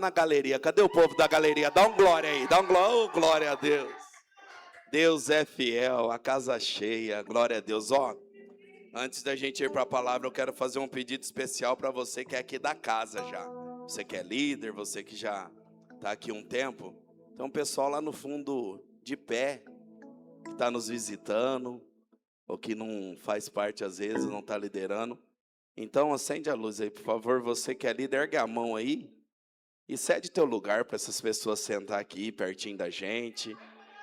na galeria. Cadê o povo da galeria? Dá um glória aí, dá um glória. Oh, glória a Deus. Deus é fiel, a casa cheia. Glória a Deus. Ó, antes da gente ir para a palavra, eu quero fazer um pedido especial para você que é aqui da casa já. Você que é líder, você que já está aqui um tempo. Então, o pessoal lá no fundo de pé, que está nos visitando, ou que não faz parte às vezes, não está liderando. Então, acende a luz aí, por favor. Você que é líder, ergue a mão aí e cede teu lugar para essas pessoas sentar aqui, pertinho da gente.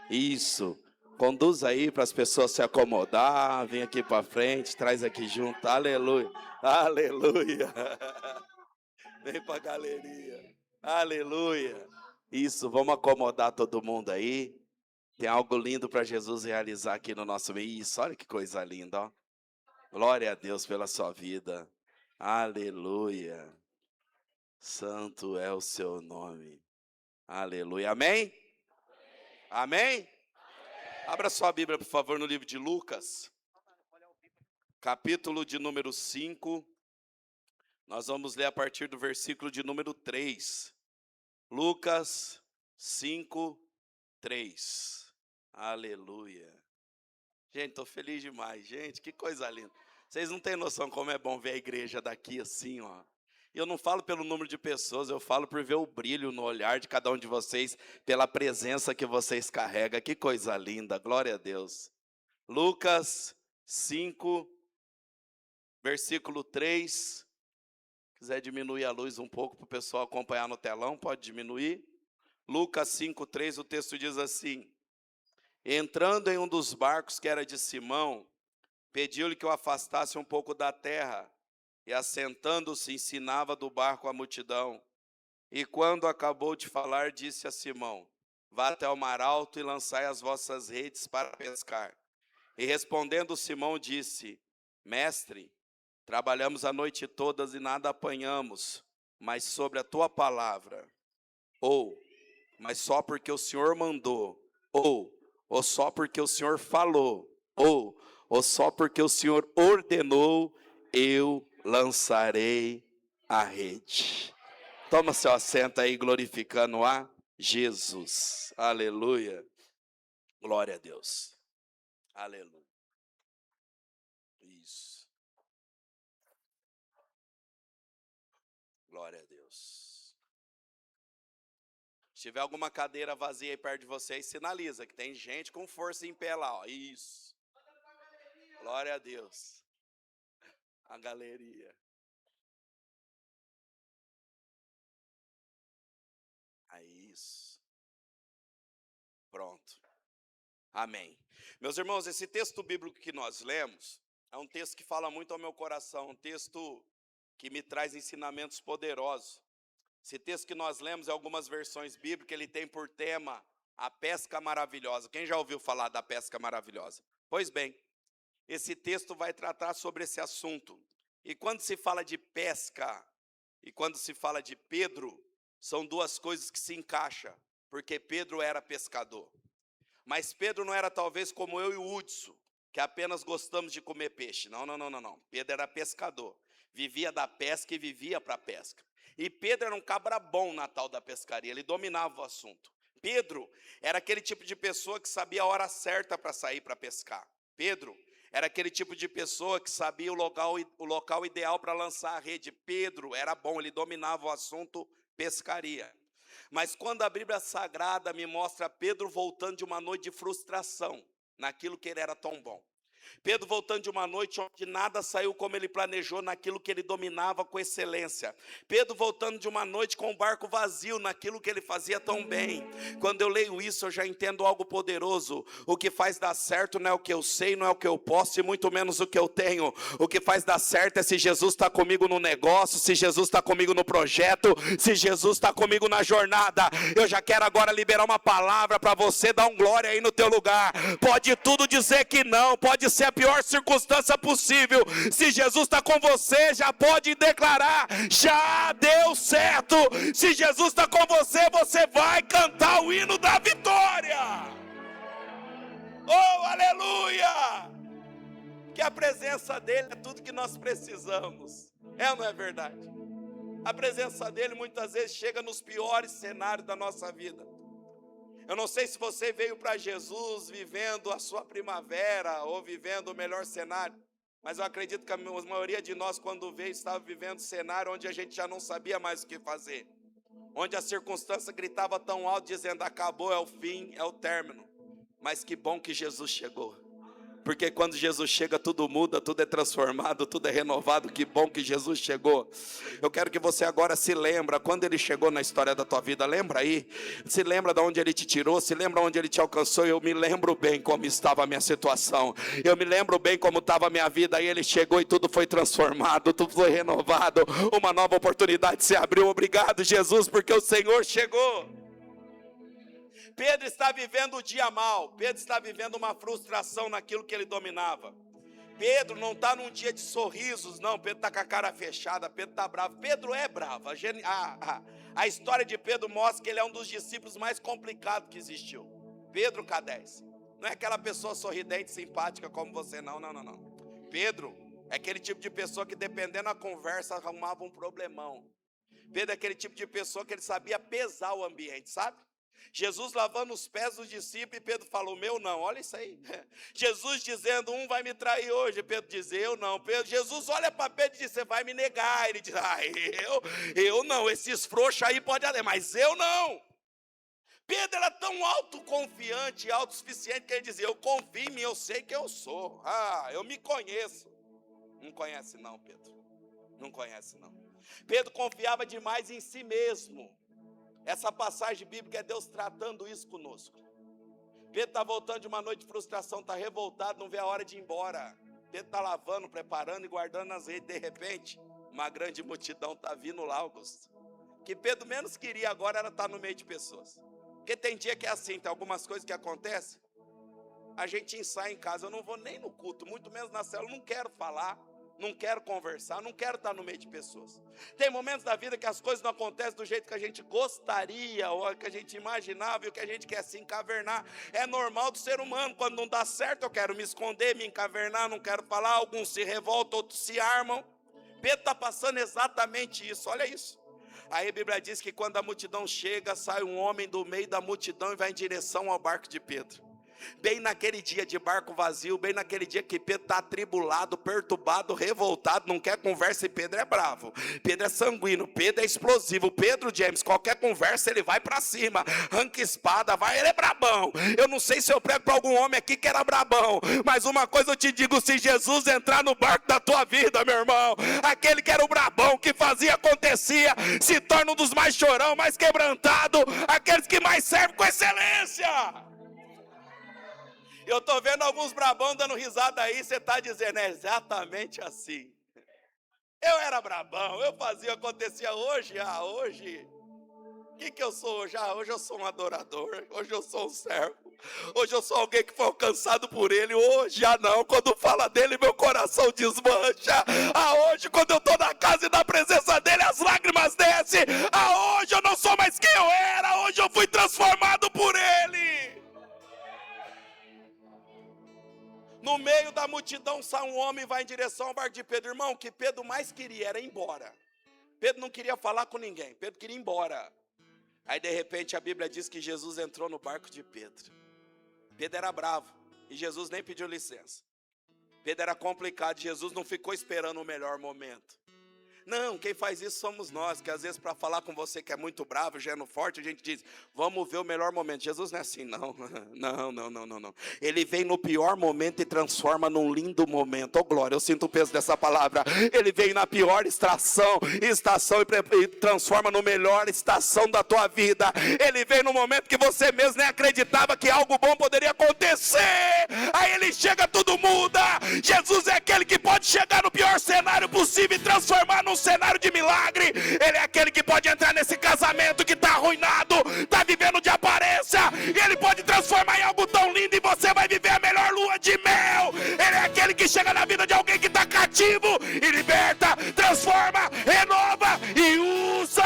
Isso. Conduz aí para as pessoas se acomodar. Vem aqui para frente, traz aqui junto. Aleluia. Aleluia. Vem para a galeria. Aleluia. Isso, vamos acomodar todo mundo aí. Tem algo lindo para Jesus realizar aqui no nosso meio. Isso, olha que coisa linda, ó. Glória a Deus pela sua vida. Aleluia. Santo é o seu nome. Aleluia. Amém? Amém? Abra sua Bíblia, por favor, no livro de Lucas. Capítulo de número 5. Nós vamos ler a partir do versículo de número 3. Lucas 5, 3. Aleluia. Gente, estou feliz demais. Gente, que coisa linda. Vocês não têm noção como é bom ver a igreja daqui assim, ó. Eu não falo pelo número de pessoas, eu falo por ver o brilho no olhar de cada um de vocês, pela presença que vocês carregam. Que coisa linda, glória a Deus. Lucas 5, versículo 3. Se quiser diminuir a luz um pouco para o pessoal acompanhar no telão, pode diminuir. Lucas 5, 3, o texto diz assim: entrando em um dos barcos que era de Simão, pediu-lhe que o afastasse um pouco da terra, e assentando-se ensinava do barco a multidão. E quando acabou de falar, disse a Simão: vá até o mar alto e lançai as vossas redes para pescar. E respondendo Simão disse: mestre, trabalhamos a noite toda e nada apanhamos, mas sobre a tua palavra, mas só porque o Senhor mandou, ou só porque o Senhor falou, ou só porque o Senhor ordenou, eu lançarei a rede. Toma seu assento aí, glorificando a Jesus. Aleluia. Glória a Deus. Aleluia. Isso. Glória a Deus. Se tiver alguma cadeira vazia aí perto de vocês, sinaliza que tem gente com força em pé lá, ó. Isso. Glória a Deus. A galeria. Aí, isso. Pronto. Amém. Meus irmãos, esse texto bíblico que nós lemos é um texto que fala muito ao meu coração, um texto que me traz ensinamentos poderosos. Esse texto que nós lemos, em algumas versões bíblicas, ele tem por tema a pesca maravilhosa. Quem já ouviu falar da pesca maravilhosa? Pois bem, esse texto vai tratar sobre esse assunto. E quando se fala de pesca e quando se fala de Pedro, são duas coisas que se encaixam, porque Pedro era pescador. Mas Pedro não era talvez como eu e o Hudson, que apenas gostamos de comer peixe. Não. Pedro era pescador. Vivia da pesca e vivia para a pesca. E Pedro era um cabra bom na tal da pescaria, ele dominava o assunto. Pedro era aquele tipo de pessoa que sabia a hora certa para sair para pescar. Pedro era aquele tipo de pessoa que sabia o local ideal para lançar a rede. Pedro era bom, ele dominava o assunto pescaria. Mas quando a Bíblia Sagrada me mostra Pedro voltando de uma noite de frustração, naquilo que ele era tão bom. Pedro voltando de uma noite onde nada saiu como ele planejou, naquilo que ele dominava com excelência. Pedro voltando de uma noite com o barco vazio, naquilo que ele fazia tão bem. Quando eu leio isso, eu já entendo algo poderoso. O que faz dar certo não é o que eu sei, não é o que eu posso, e muito menos o que eu tenho. O que faz dar certo é se Jesus está comigo no negócio, se Jesus está comigo no projeto, se Jesus está comigo na jornada. Eu já quero agora liberar uma palavra para você, dar um glória aí no teu lugar. Pode tudo dizer que não, pode ser a pior circunstância possível. Se Jesus está com você, já pode declarar: já deu certo. Se Jesus está com você, você vai cantar o hino da vitória. Oh, aleluia! Que a presença dele é tudo que nós precisamos. É ou não é verdade? A presença dele muitas vezes chega nos piores cenários da nossa vida. Eu não sei se você veio para Jesus vivendo a sua primavera ou vivendo o melhor cenário, mas eu acredito que a maioria de nós, quando veio, estava vivendo um cenário onde a gente já não sabia mais o que fazer, onde a circunstância gritava tão alto, dizendo: acabou, é o fim, é o término. Mas que bom que Jesus chegou. Porque quando Jesus chega, tudo muda, tudo é transformado, tudo é renovado. Que bom que Jesus chegou. Eu quero que você agora se lembra quando ele chegou na história da tua vida. Lembra aí? Se lembra de onde ele te tirou, se lembra onde ele te alcançou. Eu me lembro bem como estava a minha situação. Eu me lembro bem como estava a minha vida. Aí ele chegou e tudo foi transformado, tudo foi renovado. Uma nova oportunidade se abriu. Obrigado, Jesus, porque o Senhor chegou. Pedro está vivendo o dia mal. Pedro está vivendo uma frustração naquilo que ele dominava. Pedro não está num dia de sorrisos, não. Pedro está com a cara fechada, Pedro está bravo. Pedro é bravo. A história de Pedro mostra que ele é um dos discípulos mais complicados que existiu. Pedro K10. Não é aquela pessoa sorridente, simpática como você, não. Pedro é aquele tipo de pessoa que, dependendo da conversa, arrumava um problemão. Pedro é aquele tipo de pessoa que ele sabia pesar o ambiente, sabe? Jesus lavando os pés dos discípulos e Pedro falou: meu não, olha isso aí. Jesus dizendo: um vai me trair hoje. Pedro diz: eu não. Jesus olha para Pedro e diz: você vai me negar. Ele diz: eu não, esses frouxos aí podem ler, mas eu não. Pedro era tão autoconfiante, autossuficiente, que ele dizia: eu confio em mim, eu sei que eu sou. Eu me conheço. Não conhece não, Pedro. Não conhece não. Pedro confiava demais em si mesmo. Essa passagem bíblica é Deus tratando isso conosco. Pedro está voltando de uma noite de frustração, está revoltado, não vê a hora de ir embora. Pedro está lavando, preparando e guardando as redes. De repente, uma grande multidão está vindo lá, Augusto. O que Pedro menos queria agora era estar no meio de pessoas. Porque tem dia que é assim, tem algumas coisas que acontecem. A gente ensaia em casa, eu não vou nem no culto, muito menos na célula, eu não quero falar. Não quero conversar, não quero estar no meio de pessoas. Tem momentos da vida que as coisas não acontecem do jeito que a gente gostaria, ou que a gente imaginava, e o que a gente quer se encavernar. É normal do ser humano. Quando não dá certo, eu quero me esconder, me encavernar, não quero falar. Alguns se revoltam, outros se armam. Pedro está passando exatamente isso, olha isso. Aí a Bíblia diz que quando a multidão chega, sai um homem do meio da multidão e vai em direção ao barco de Pedro. Bem naquele dia de barco vazio, bem naquele dia que Pedro está atribulado, perturbado, revoltado, não quer conversa, e Pedro é bravo, Pedro é sanguíneo, Pedro é explosivo, Pedro, James, qualquer conversa ele vai para cima, arranca espada, vai, ele é brabão. Eu não sei se eu prego para algum homem aqui que era brabão, mas uma coisa eu te digo: se Jesus entrar no barco da tua vida, meu irmão, aquele que era o brabão, que fazia, acontecia, se torna um dos mais chorão, mais quebrantado, aqueles que mais servem com excelência. Eu estou vendo alguns brabão dando risada aí, você está dizendo: é exatamente assim. Eu era brabão, eu fazia, acontecia. Hoje, hoje, o que eu sou hoje? Hoje eu sou um adorador, hoje eu sou um servo, hoje eu sou alguém que foi alcançado por ele. Hoje, não, quando fala dele, meu coração desmancha. Hoje, quando eu estou na casa e na presença dele, as lágrimas descem. Hoje eu não sou mais quem eu era, hoje eu fui transformado por ele. No meio da multidão sai um homem e vai em direção ao barco de Pedro. Irmão, o que Pedro mais queria era ir embora. Pedro não queria falar com ninguém, Pedro queria ir embora. Aí de repente a Bíblia diz que Jesus entrou no barco de Pedro. Pedro era bravo e Jesus nem pediu licença. Pedro era complicado, Jesus não ficou esperando o melhor momento. Não, quem faz isso somos nós, que às vezes para falar com você que é muito bravo, geno forte, a gente diz: vamos ver o melhor momento. Jesus não é assim, não. Ele vem no pior momento e transforma num lindo momento. Oh glória, eu sinto o peso dessa palavra. Ele vem na pior estação e transforma no melhor estação da tua vida. Ele vem no momento que você mesmo nem acreditava que algo bom poderia acontecer. Aí ele chega, tudo muda. Jesus é aquele que pode chegar no pior cenário possível e transformar num cenário de milagre. Ele é aquele que pode entrar nesse casamento que está arruinado, está vivendo de aparência, e ele pode transformar em algo tão lindo e você vai viver a melhor lua de mel. Ele é aquele que chega na vida de alguém que está cativo e liberta, transforma, renova e usa.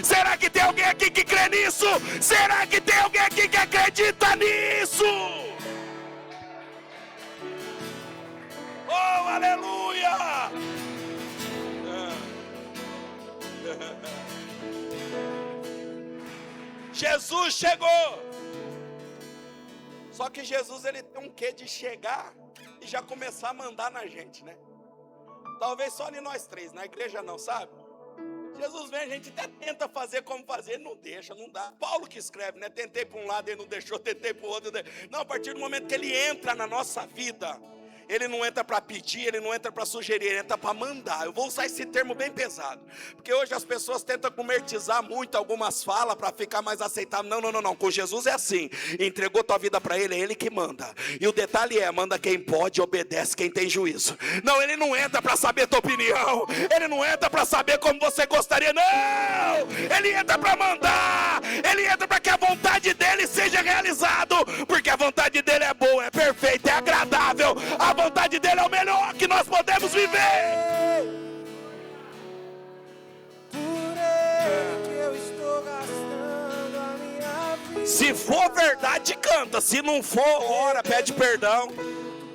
Será que tem alguém aqui que crê nisso? Será que tem alguém aqui que acredita nisso? Oh, aleluia! Jesus chegou. Só que Jesus, ele tem um quê de chegar e já começar a mandar na gente, né? Talvez só em nós três, na igreja não, sabe? Jesus vem, a gente até tenta fazer como fazer, ele não deixa, não dá. Paulo que escreve, né? Tentei para um lado, ele não deixou, tentei para o outro. Não, a partir do momento que ele entra na nossa vida, ele não entra para pedir, ele não entra para sugerir, ele entra para mandar. Eu vou usar esse termo bem pesado, porque hoje as pessoas tentam comercializar muito algumas falas para ficar mais aceitável. Não, com Jesus é assim, entregou tua vida para ele, é ele que manda. E o detalhe é, manda quem pode, obedece quem tem juízo. Não, ele não entra para saber tua opinião, ele não entra para saber como você gostaria, não, ele entra para mandar, ele entra para que a vontade dele seja realizada, porque a vontade dele é boa, é perfeita, é agradável, a vontade dele é o melhor que nós podemos viver. Por ele que eu estou gastando a minha vida. Se for verdade, canta. Se não for, ora, pede perdão.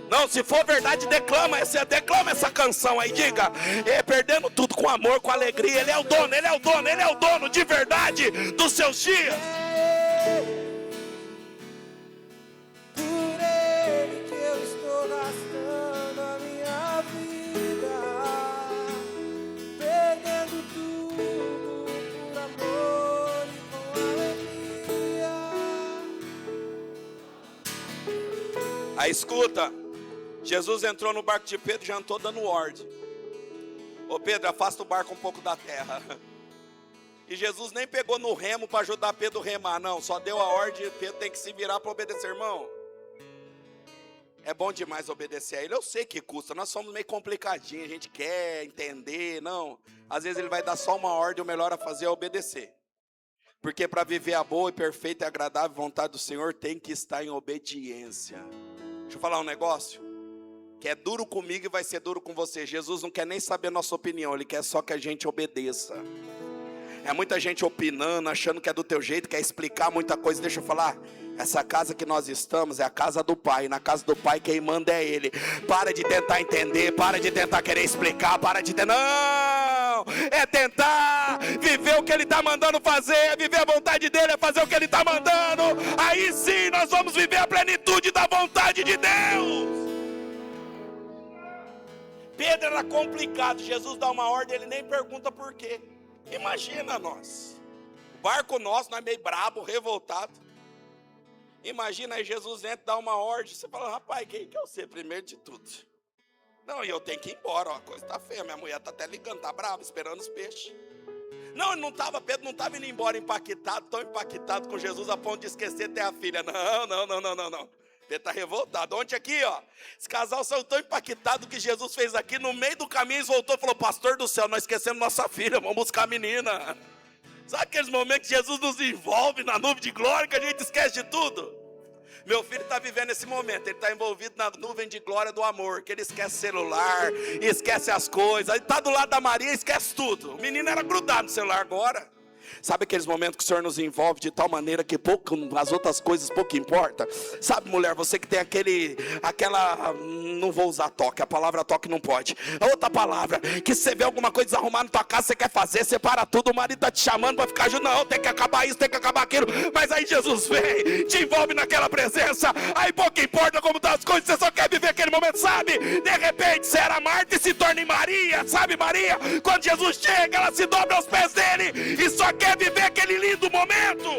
Não, se for verdade, declama essa canção aí, diga, perdendo tudo com amor, com alegria. Ele é o dono, ele é o dono, ele é o dono de verdade dos seus dias. Por ele que eu estou gastando a minha vida, perdendo tudo por amor e com alegria. Aí escuta, Jesus entrou no barco de Pedro e já entrou dando ordem. Ô Pedro, afasta o barco um pouco da terra. E Jesus nem pegou no remo para ajudar Pedro a remar, não. Só deu a ordem, Pedro tem que se virar para obedecer, irmão. É bom demais obedecer a ele. Eu sei que custa, nós somos meio complicadinhos, a gente quer entender, não. Às vezes ele vai dar só uma ordem, o melhor a fazer é obedecer. Porque para viver a boa e perfeita e agradável vontade do Senhor, tem que estar em obediência. Deixa eu falar um negócio. Que é duro comigo e vai ser duro com você. Jesus não quer nem saber a nossa opinião, ele quer só que a gente obedeça. É muita gente opinando, achando que é do teu jeito, quer explicar muita coisa. Deixa eu falar, essa casa que nós estamos é a casa do Pai. Na casa do Pai quem manda é Ele. Para de tentar entender, para de tentar querer explicar, para de tentar, não, é tentar viver o que Ele está mandando fazer, é viver a vontade dEle, é fazer o que Ele está mandando. Aí sim nós vamos viver a plenitude da vontade de Deus. Pedro era complicado, Jesus dá uma ordem, ele nem pergunta por quê. Imagina nós, o barco nosso, nós meio brabo, revoltado. Imagina aí Jesus entra, dá uma ordem, você fala, rapaz, quem que é você primeiro de tudo? Não, e eu tenho que ir embora, ó, a coisa tá feia, minha mulher tá até ligando, tá brava, esperando os peixes. Não, Pedro não estava indo embora impactado, tão impactado com Jesus a ponto de esquecer até a filha. Não. Ele está revoltado. Ontem aqui, ó, esse casal saiu tão impactado que Jesus fez aqui. No meio do caminho eles voltou e falou, pastor do céu, nós esquecemos nossa filha, vamos buscar a menina. Sabe aqueles momentos que Jesus nos envolve na nuvem de glória, que a gente esquece de tudo? Meu filho está vivendo esse momento, ele está envolvido na nuvem de glória do amor, que ele esquece celular, esquece as coisas, ele está do lado da Maria, esquece tudo. O menino era grudado no celular agora. Sabe aqueles momentos que o Senhor nos envolve de tal maneira que as outras coisas pouco importa? Sabe, mulher, você que tem aquela, não vou usar toque, a palavra toque não pode. Outra palavra, que você vê alguma coisa desarrumada na tua casa, você quer fazer, você para tudo, o marido está te chamando para ficar junto, não, tem que acabar isso, tem que acabar aquilo. Mas aí Jesus vem, te envolve naquela presença, aí pouco importa como estão as coisas, você só quer viver aquele momento, sabe? De repente você era Marta e se torna em Maria, sabe Maria? Quando Jesus chega, ela se dobra aos pés dele e só quer viver aquele lindo momento.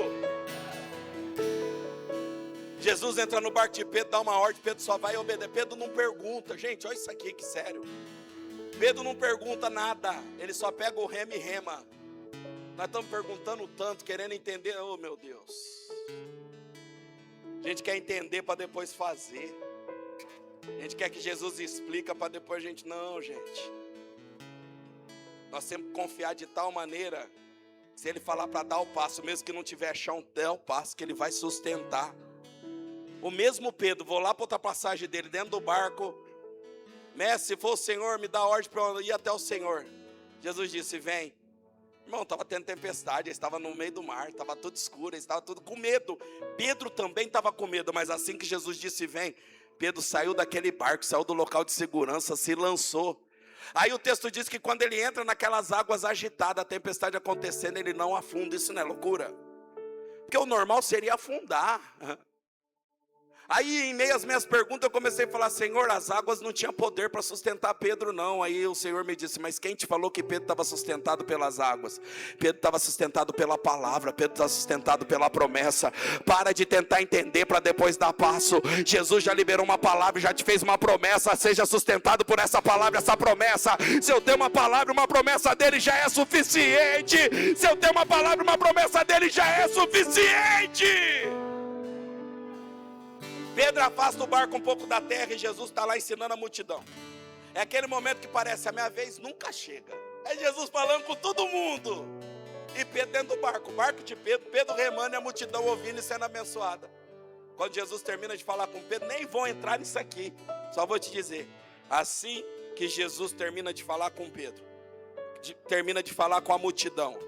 Jesus entra no barco de Pedro, dá uma ordem, Pedro só vai obedecer. Pedro não pergunta, gente, olha isso aqui, que sério. Pedro não pergunta nada, ele só pega o remo e rema. Nós estamos perguntando tanto, querendo entender, oh meu Deus. A gente quer entender para depois fazer. A gente quer que Jesus explica para depois a gente, não, gente. Nós temos que confiar de tal maneira, se ele falar para dar o passo, mesmo que não tiver chão, dá o passo, que ele vai sustentar. O mesmo Pedro, vou lá para outra passagem dele, dentro do barco. Mestre, se for o Senhor, me dá ordem para eu ir até o Senhor. Jesus disse, vem. Irmão, estava tendo tempestade, ele estava no meio do mar, estava tudo escuro, ele estava tudo com medo. Pedro também estava com medo, mas assim que Jesus disse, vem, Pedro saiu daquele barco, saiu do local de segurança, se lançou. Aí o texto diz que quando ele entra naquelas águas agitadas, a tempestade acontecendo, ele não afunda. Isso não é loucura? Porque o normal seria afundar. Aí, em meio às minhas perguntas, eu comecei a falar: Senhor, as águas não tinham poder para sustentar Pedro, não. Aí o Senhor me disse: mas quem te falou que Pedro estava sustentado pelas águas? Pedro estava sustentado pela palavra, Pedro estava sustentado pela promessa. Para de tentar entender para depois dar passo. Jesus já liberou uma palavra, já te fez uma promessa. Seja sustentado por essa palavra, essa promessa. Se eu tenho uma palavra, uma promessa dele já é suficiente. Se eu tenho uma palavra, uma promessa dele já é suficiente. Pedro afasta o barco um pouco da terra e Jesus está lá ensinando a multidão. É aquele momento que parece: a minha vez nunca chega. É Jesus falando com todo mundo. E Pedro dentro do barco, o barco de Pedro, Pedro remando e a multidão ouvindo e sendo abençoada. Quando Jesus termina de falar com Pedro, nem vou entrar nisso aqui. Só vou te dizer, assim que Jesus termina de falar com Pedro, termina de falar com a multidão,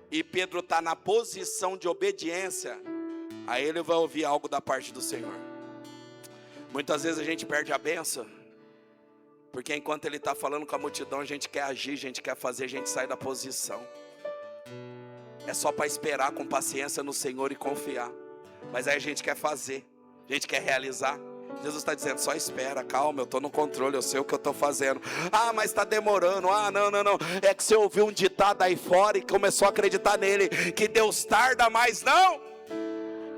e Pedro está na posição de obediência, aí ele vai ouvir algo da parte do Senhor. Muitas vezes a gente perde a bênção, porque enquanto ele está falando com a multidão, a gente quer agir, a gente quer fazer, a gente sai da posição. É só para esperar com paciência no Senhor e confiar. Mas aí a gente quer fazer, a gente quer realizar. Jesus está dizendo: só espera, calma, eu estou no controle, eu sei o que eu estou fazendo. Ah, mas está demorando. Ah, não. É que você ouviu um ditado aí fora e começou a acreditar nele, que Deus tarda, mas não.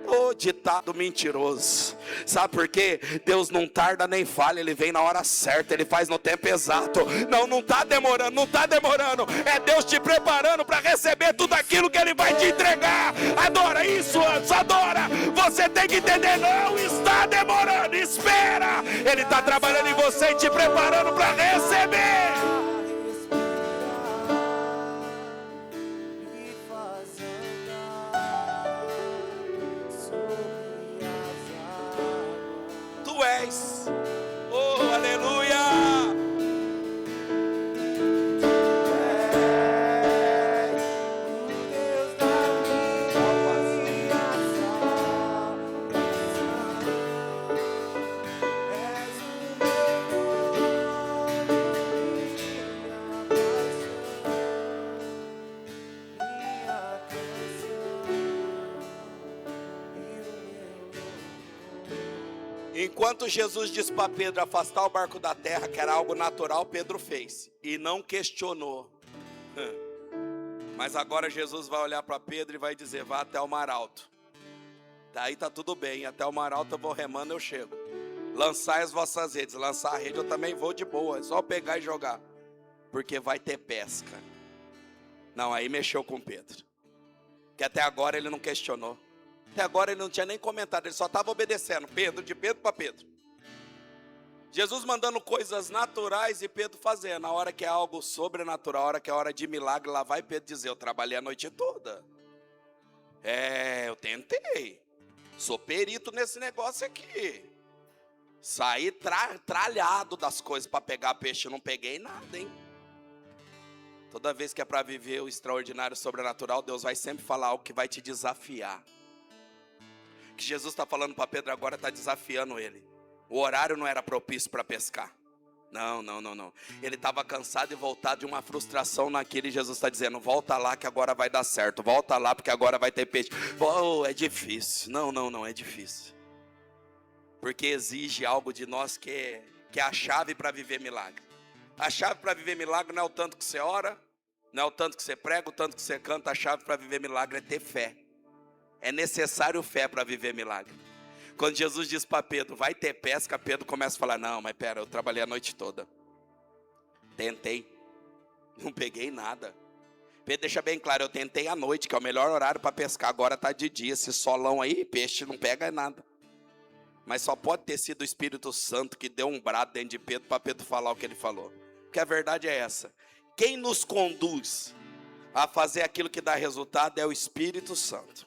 Ô, ditado mentiroso. Sabe por quê? Deus não tarda nem falha, Ele vem na hora certa, Ele faz no tempo exato. Não está demorando, não está demorando. É Deus te preparando para receber tudo aquilo que Ele vai te entregar. Adora isso antes, adora. Você tem que entender: não está demorando, espera. Ele está trabalhando em você e te preparando para receber. Tu és, oh, aleluia. Enquanto Jesus disse para Pedro afastar o barco da terra, que era algo natural, Pedro fez e não questionou. Mas agora Jesus vai olhar para Pedro e vai dizer: vá até o mar alto. Daí está tudo bem, até o mar alto eu vou remando, eu chego. Lançai as vossas redes. Lançar a rede eu também vou de boa, é só pegar e jogar, porque vai ter pesca. Não, aí mexeu com Pedro, que até agora ele não questionou. Até agora ele não tinha nem comentado, ele só estava obedecendo. Pedro, de Pedro para Pedro. Jesus mandando coisas naturais e Pedro fazendo. Na hora que é algo sobrenatural, a hora que é hora de milagre, lá vai Pedro dizer: eu trabalhei a noite toda. Eu tentei. Sou perito nesse negócio aqui. Saí tralhado das coisas para pegar peixe, não peguei nada, hein? Toda vez que é para viver o extraordinário, sobrenatural, Deus vai sempre falar algo que vai te desafiar. Que Jesus está falando para Pedro agora, está desafiando ele. O horário não era propício para pescar. Não. Ele estava cansado e voltado de uma frustração naquilo, e Jesus está dizendo: volta lá que agora vai dar certo. Volta lá porque agora vai ter peixe. Oh, é difícil. Não, é difícil. Porque exige algo de nós que é a chave para viver milagre. A chave para viver milagre não é o tanto que você ora, não é o tanto que você prega, o tanto que você canta. A chave para viver milagre é ter fé. É necessário fé para viver milagre. Quando Jesus diz para Pedro: vai ter pesca, Pedro começa a falar: não, mas pera, eu trabalhei a noite toda. Tentei. Não peguei nada. Pedro deixa bem claro: eu tentei à noite, que é o melhor horário para pescar. Agora está de dia, esse solão aí, peixe não pega nada. Mas só pode ter sido o Espírito Santo que deu um brado dentro de Pedro para Pedro falar o que ele falou. Porque a verdade é essa: quem nos conduz a fazer aquilo que dá resultado é o Espírito Santo.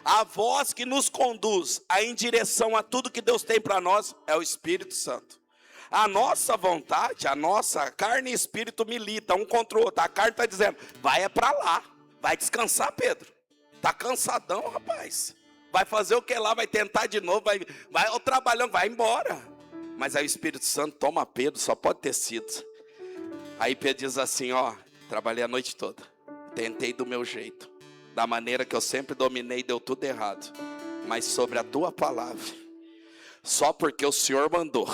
A voz que nos conduz em direção a tudo que Deus tem para nós é o Espírito Santo. A nossa vontade, a nossa carne e espírito milita um contra o outro. A carne está dizendo: vai é para lá, vai descansar, Pedro. Está cansadão, rapaz. Vai fazer o que lá, vai tentar de novo, vai ao trabalhão, vai embora. Mas aí o Espírito Santo toma Pedro, só pode ter sido. Aí Pedro diz assim: ó, trabalhei a noite toda, tentei do meu jeito, da maneira que eu sempre dominei, deu tudo errado. Mas sobre a tua palavra, só porque o Senhor mandou,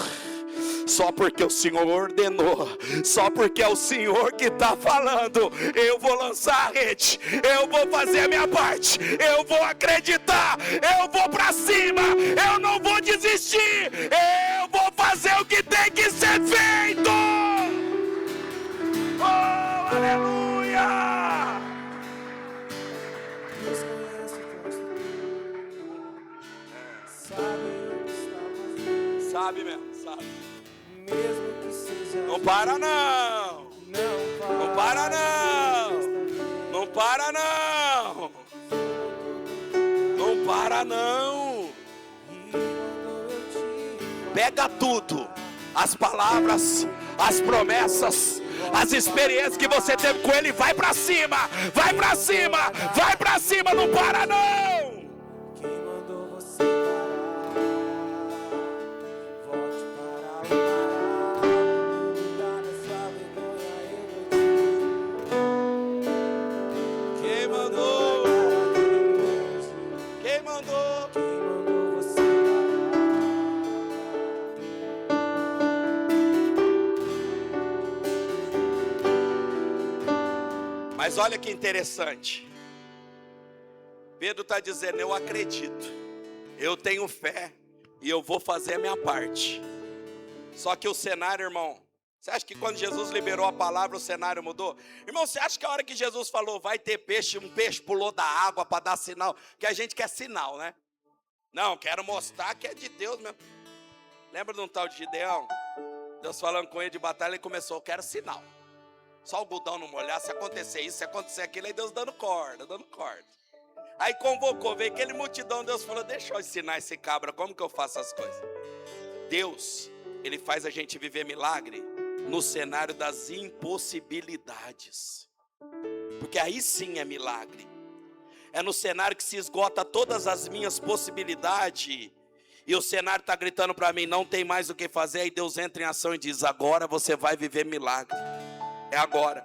só porque o Senhor ordenou, só porque é o Senhor que está falando, eu vou lançar a rede, eu vou fazer a minha parte, eu vou acreditar, eu vou para cima, eu não vou desistir, eu vou fazer o que tem que ser feito. Oh, aleluia! Deus conhece o teu sabe, Sabe mesmo, sabe. mesmo que seja. Não para não, não para não, não para não, não para não. Pega tudo, as palavras, as promessas, as experiências que você teve com Ele, vai para cima, vai para cima, vai para cima, não para não. Quem mandou você parar? Volte para o mar. Dar essa vergonha eu Quem mandou? Quem mandou? Quem mandou você Mas olha que interessante. Pedro está dizendo, eu acredito, eu tenho fé e eu vou fazer a minha parte. Só que o cenário, irmão, você acha que quando Jesus liberou a palavra o cenário mudou? Irmão, você acha que a hora que Jesus falou vai ter peixe, um peixe pulou da água para dar sinal? Que a gente quer sinal, né? Não, quero mostrar que é de Deus mesmo. Lembra de um tal de Gideão? Deus falando com ele de batalha, ele começou, eu quero sinal. Só o algodão não molhar, se acontecer isso, se acontecer aquilo, aí Deus dando corda, dando corda. Aí convocou, veio aquele multidão, Deus falou, deixa eu ensinar esse cabra como que eu faço as coisas. Deus, Ele faz a gente viver milagre no cenário das impossibilidades. Porque aí sim é milagre. É no cenário que se esgota todas as minhas possibilidades. E o cenário está gritando para mim, não tem mais o que fazer. Aí Deus entra em ação e diz, agora você vai viver milagre. É agora.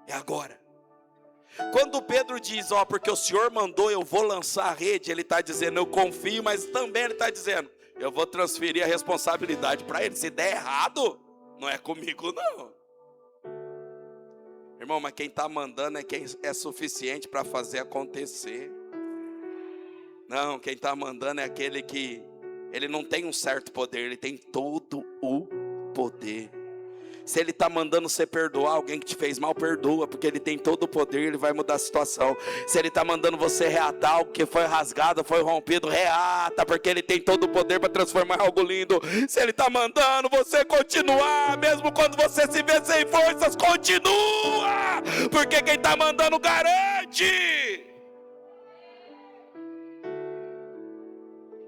É agora. Quando Pedro diz, ó, porque o Senhor mandou, eu vou lançar a rede, ele está dizendo, eu confio, mas também ele está dizendo, eu vou transferir a responsabilidade para ele. Se der errado, não é comigo não. Irmão, mas quem está mandando é quem é suficiente para fazer acontecer. Não, quem está mandando é aquele que, ele não tem um certo poder, ele tem todo o poder. Se ele está mandando você perdoar alguém que te fez mal, perdoa, porque ele tem todo o poder, ele vai mudar a situação. Se ele está mandando você reatar algo que foi rasgado, foi rompido, reata, porque ele tem todo o poder para transformar em algo lindo. Se ele está mandando você continuar, mesmo quando você se vê sem forças, continua, porque quem está mandando garante.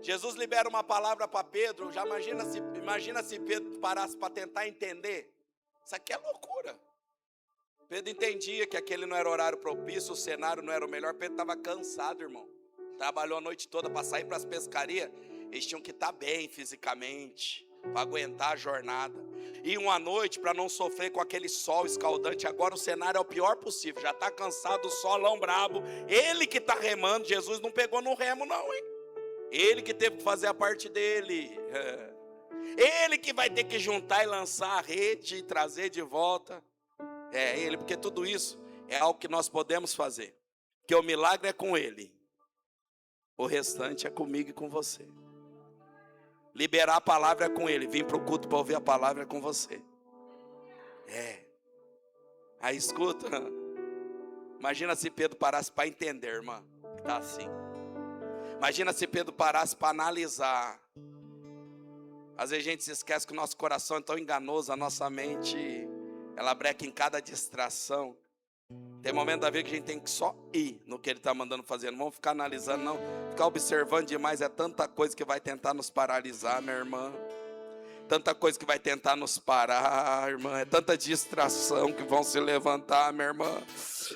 Jesus libera uma palavra para Pedro, já imagina se Pedro parasse para tentar entender. Isso aqui é loucura. Pedro entendia que aquele não era horário propício, o cenário não era o melhor. Pedro estava cansado, irmão. Trabalhou a noite toda para sair para as pescarias. Eles tinham que estar bem fisicamente, para aguentar a jornada. Iam à noite para não sofrer com aquele sol escaldante. Agora o cenário é o pior possível. Já está cansado, o solão brabo. Ele que está remando, Jesus não pegou no remo não, hein? Ele que teve que fazer a parte dele. Ele que vai ter que juntar e lançar a rede e trazer de volta. É ele, porque tudo isso é algo que nós podemos fazer. Porque o milagre é com ele. O restante é comigo e com você. Liberar a palavra é com ele. Vir para o culto para ouvir a palavra é com você. Aí escuta. Imagina se Pedro parasse para entender, irmã. Está assim. Imagina se Pedro parasse para analisar. Às vezes a gente se esquece que o nosso coração é tão enganoso, a nossa mente, ela breca em cada distração. Tem momento da vida que a gente tem que só ir no que ele está mandando fazer. Não vamos ficar analisando, não. Ficar observando demais é tanta coisa que vai tentar nos paralisar, minha irmã. Tanta coisa que vai tentar nos parar, irmã. É tanta distração que vão se levantar, minha irmã.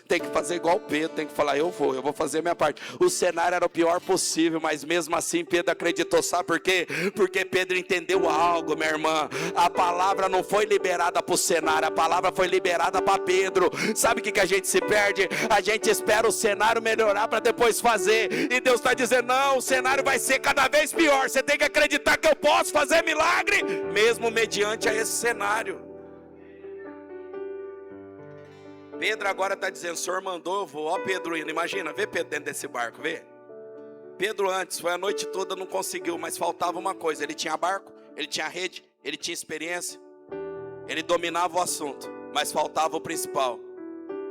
Tem que fazer igual Pedro, tem que falar, eu vou fazer a minha parte. O cenário era o pior possível, mas mesmo assim Pedro acreditou, sabe por quê? Porque Pedro entendeu algo, minha irmã. A palavra não foi liberada para o cenário, a palavra foi liberada para Pedro. Sabe o que a gente se perde? A gente espera o cenário melhorar para depois fazer. E Deus está dizendo, não, o cenário vai ser cada vez pior. Você tem que acreditar que eu posso fazer milagre, mesmo mediante a esse cenário. Pedro agora está dizendo, o Senhor mandou, eu vou. Ó Pedro indo, imagina, vê Pedro dentro desse barco, vê. Pedro antes, foi a noite toda, não conseguiu, mas faltava uma coisa. Ele tinha barco, ele tinha rede, ele tinha experiência, ele dominava o assunto, mas faltava o principal.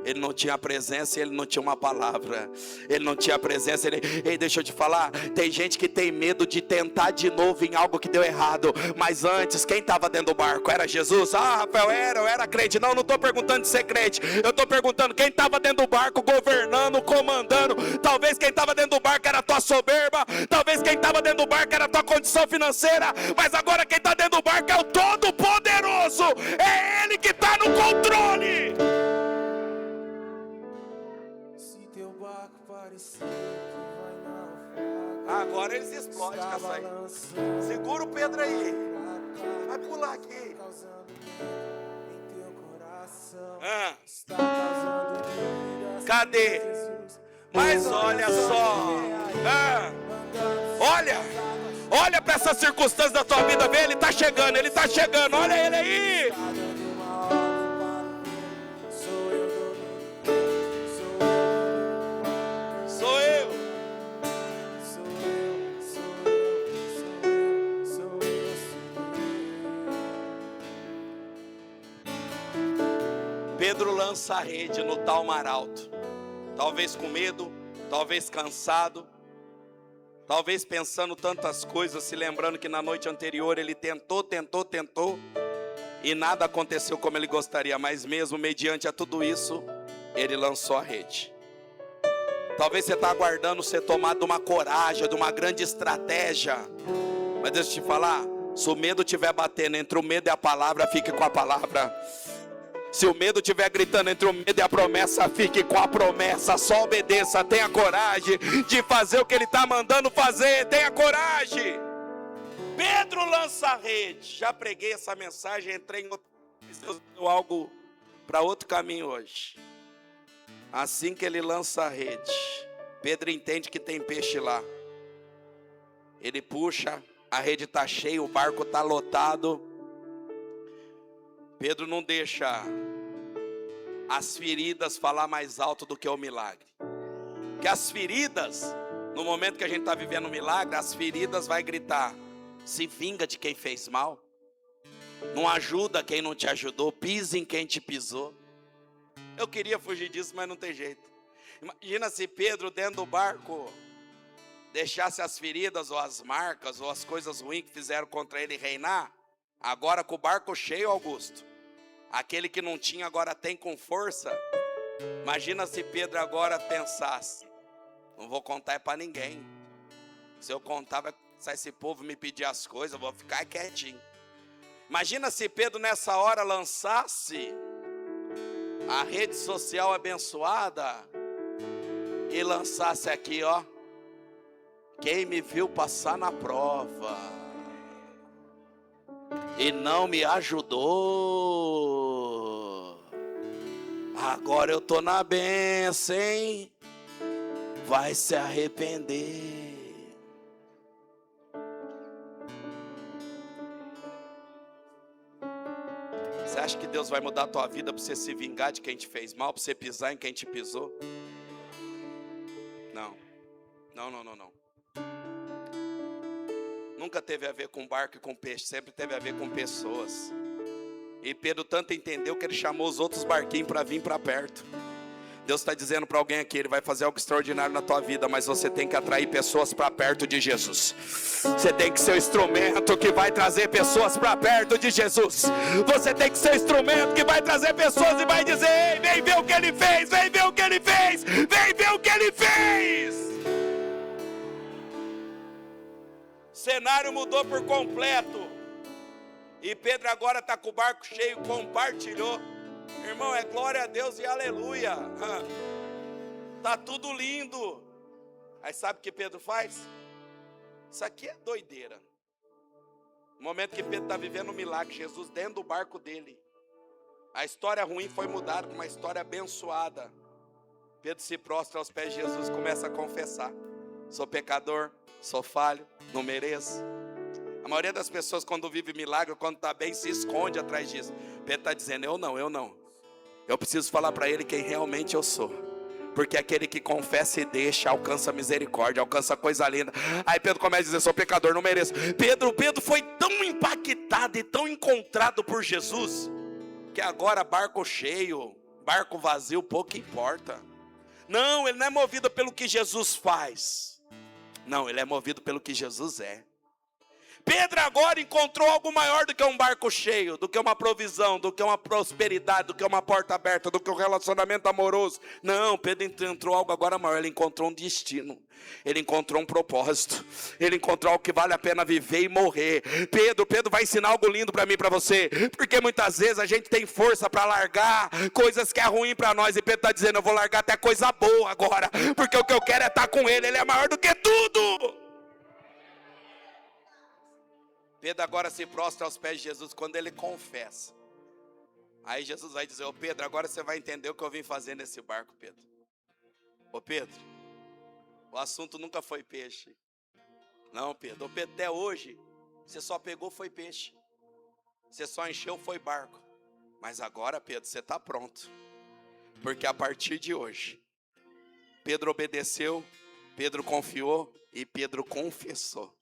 Ele não tinha presença e ele não tinha uma palavra. Ele não tinha presença. Ei, deixa eu te falar, tem gente que tem medo de tentar de novo em algo que deu errado. Mas antes, quem estava dentro do barco? Era Jesus? Ah, Rafael, eu era crente. Não estou perguntando de ser crente. Eu estou perguntando quem estava dentro do barco, governando, comandando. Talvez quem estava dentro do barco era a tua soberba. Talvez quem estava dentro do barco era a tua condição financeira. Mas agora quem está dentro do barco é o Todo-Poderoso. É Ele que está no controle. Agora eles explodem, Caçaí. Segura o Pedro aí. Vai pular aqui. Cadê? Mas olha só. Olha para essa circunstância da tua vida. Vê, ele está chegando. Olha ele aí. Pedro lança a rede no tal mar alto, talvez com medo, talvez cansado, talvez pensando tantas coisas, se lembrando que na noite anterior ele tentou, e nada aconteceu como ele gostaria, mas mesmo mediante a tudo isso, ele lançou a rede. Talvez você está aguardando ser tomado de uma coragem, de uma grande estratégia, mas deixa eu te falar, se o medo estiver batendo entre o medo e a palavra, fique com a palavra. Se o medo estiver gritando entre o medo e a promessa, fique com a promessa, só obedeça, tenha coragem de fazer o que ele está mandando fazer, tenha coragem. Pedro lança a rede. Já preguei essa mensagem, entrei em algo para outro caminho hoje. Assim que ele lança a rede, Pedro entende que tem peixe lá. Ele puxa, a rede está cheia, o barco está lotado. Pedro não deixa as feridas falar mais alto do que o milagre. Que as feridas, no momento que a gente está vivendo um milagre, as feridas vai gritar, se vinga de quem fez mal. Não ajuda quem não te ajudou, pisa em quem te pisou. Eu queria fugir disso, mas não tem jeito. Imagina se Pedro dentro do barco deixasse as feridas ou as marcas ou as coisas ruins que fizeram contra ele reinar. Agora com o barco cheio, Augusto, aquele que não tinha agora tem com força. Imagina se Pedro agora pensasse, não vou contar para ninguém. Se eu contar, vai começar esse povo me pedir as coisas, eu vou ficar quietinho. Imagina se Pedro nessa hora lançasse a rede social abençoada e lançasse aqui, ó, quem me viu passar na prova e não me ajudou, agora eu tô na bênção, hein? Vai se arrepender. Você acha que Deus vai mudar a tua vida para você se vingar de quem te fez mal, para você pisar em quem te pisou? Não. Nunca teve a ver com barco e com peixe, sempre teve a ver com pessoas. E Pedro tanto entendeu que ele chamou os outros barquinhos para vir para perto. Deus está dizendo para alguém aqui, Ele vai fazer algo extraordinário na tua vida, mas você tem que atrair pessoas para perto de Jesus. Você tem que ser o instrumento que vai trazer pessoas para perto de Jesus. Você tem que ser o instrumento que vai trazer pessoas e vai dizer, ei, vem ver o que Ele fez, vem ver o que Ele fez, vem ver o que Ele fez. O cenário mudou por completo. E Pedro agora está com o barco cheio, compartilhou. Irmão, é glória a Deus e aleluia. Tá tudo lindo. Aí sabe o que Pedro faz? Isso aqui é doideira. No momento que Pedro está vivendo um milagre, Jesus dentro do barco dele. A história ruim foi mudada para uma história abençoada. Pedro se prostra aos pés de Jesus e começa a confessar: sou pecador, sou falho, não mereço. A maioria das pessoas, quando vive milagre, quando está bem, se esconde atrás disso. Pedro está dizendo: eu não. Eu preciso falar para ele quem realmente eu sou. Porque aquele que confessa e deixa, alcança misericórdia, alcança coisa linda. Aí Pedro começa a dizer: sou pecador, não mereço. Pedro foi tão impactado e tão encontrado por Jesus, que agora barco cheio, barco vazio, pouco importa. Não, ele não é movido pelo que Jesus faz. Não, ele é movido pelo que Jesus é. Pedro agora encontrou algo maior do que um barco cheio, do que uma provisão, do que uma prosperidade, do que uma porta aberta, do que um relacionamento amoroso. Não, Pedro encontrou algo agora maior. Ele encontrou um destino, ele encontrou um propósito, ele encontrou algo que vale a pena viver e morrer. Pedro vai ensinar algo lindo para mim e para você, porque muitas vezes a gente tem força para largar coisas que é ruim para nós, e Pedro está dizendo: eu vou largar até coisa boa agora, porque o que eu quero é estar com ele é maior do que tudo. Pedro agora se prostra aos pés de Jesus quando ele confessa. Aí Jesus vai dizer: ô Pedro, agora você vai entender o que eu vim fazer nesse barco, Pedro. Ô Pedro, o assunto nunca foi peixe. Não, Pedro. Ô Pedro, até hoje, você só pegou foi peixe. Você só encheu foi barco. Mas agora, Pedro, você está pronto. Porque a partir de hoje, Pedro obedeceu, Pedro confiou e Pedro confessou.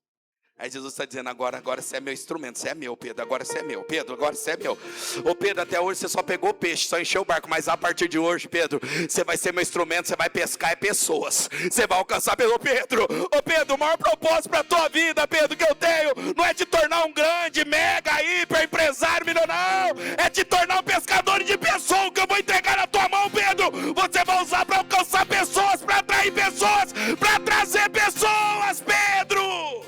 Aí Jesus está dizendo: agora você é meu instrumento, você é meu, Pedro, agora você é meu, Pedro, agora você é meu. Ô Pedro, até hoje você só pegou peixe, só encheu o barco, mas a partir de hoje, Pedro, você vai ser meu instrumento, você vai pescar pessoas, você vai alcançar pessoas. Ô Pedro, o maior propósito para a tua vida, Pedro, que eu tenho, não é te tornar um grande, mega, hiper empresário, milionário, é te tornar um pescador de pessoas, que eu vou entregar na tua mão, Pedro. Você vai usar para alcançar pessoas, para atrair pessoas, para trazer pessoas, Pedro.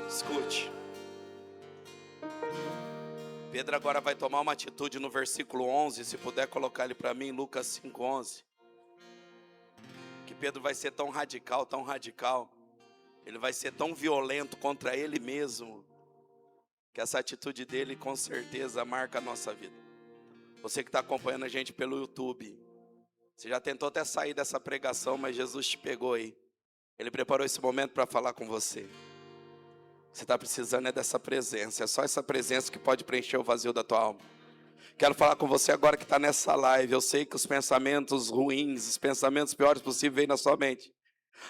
Escute. Pedro agora vai tomar uma atitude no versículo 11, se puder colocar ele para mim, Lucas 5:11. Que Pedro vai ser tão radical, ele vai ser tão violento contra ele mesmo, que essa atitude dele com certeza marca a nossa vida. Você que está acompanhando a gente pelo YouTube, você já tentou até sair dessa pregação, mas Jesus te pegou aí. Ele preparou esse momento para falar com você. Você está precisando dessa presença, é só essa presença que pode preencher o vazio da tua alma. Quero falar com você agora que está nessa live. Eu sei que os pensamentos ruins, os pensamentos piores possíveis vêm na sua mente.